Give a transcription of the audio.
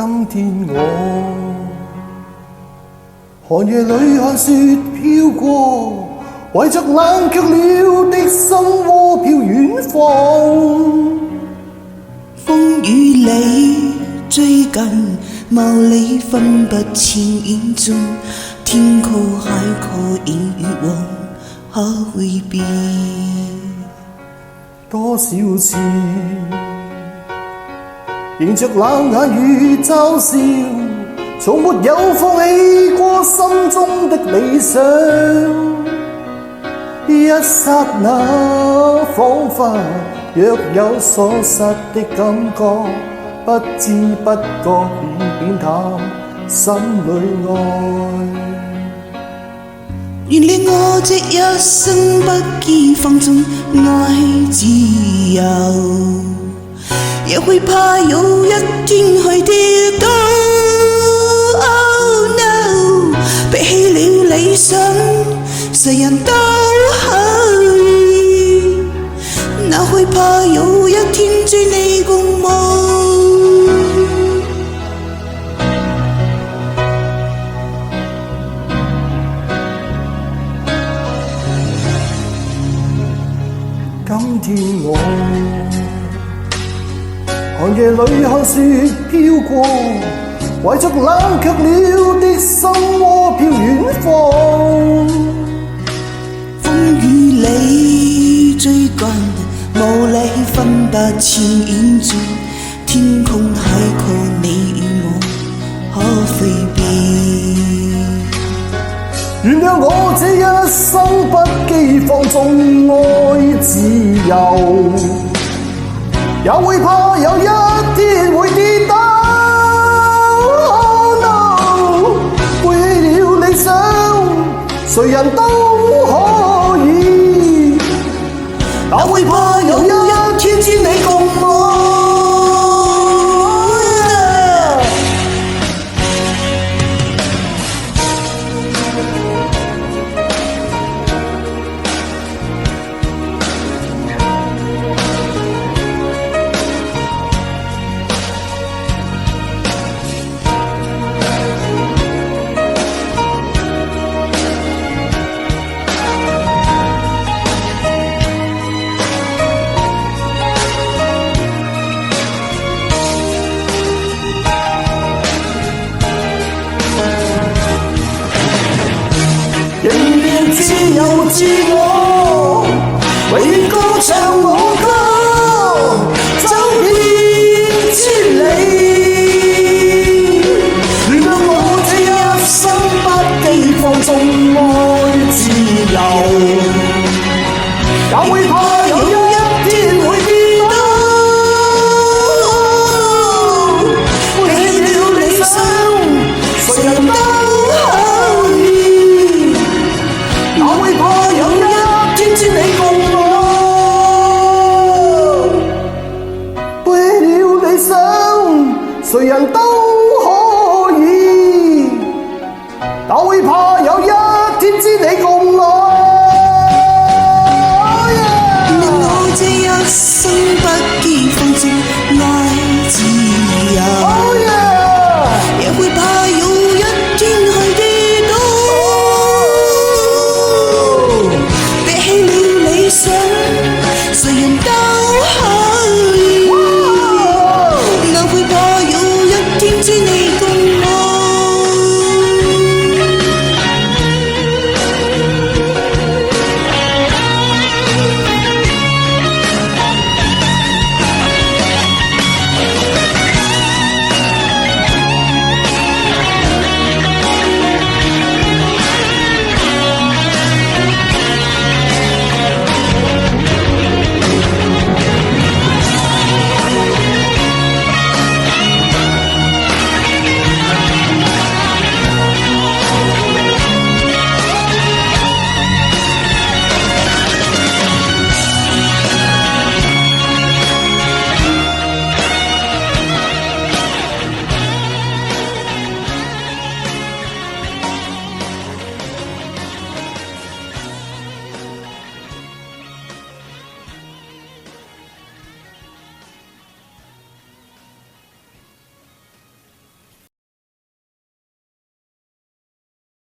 今天我寒夜裏看雪飄過，為着冷卻了的心窩飄遠方。風與你最近，霧裏分不清影蹤，天闊海闊已與往可會變？多少次迎着冷眼與嘲笑，從沒有放棄過心中的理想。一剎那彷彿若有所失的感覺，不知不覺已變淡心裏愛。原諒我這一生不羈放縱愛自由，也會怕有一天去跌倒。Oh no， 背棄了理想，誰人都可以，哪會怕有一天與你共舞？今天我寒夜裏看雪飄過，為着冷卻了的心窩飄遠方。風與你最近，霧裏分不清影蹤，天空海闊你與我可飛變？原諒我這一生不羈放縱愛自由，也會怕有一天會跌倒。Oh no， 背棄了理想，誰人都可以，也會怕有一天與你共舞。仍然自由自我，永歌唱我歌，走遍千里。原諒我這一生不羈放縱愛自由，也會怕有一天會跌倒。背棄了理想，誰人都誰人都可以，但會怕有一天知你共我。我這一生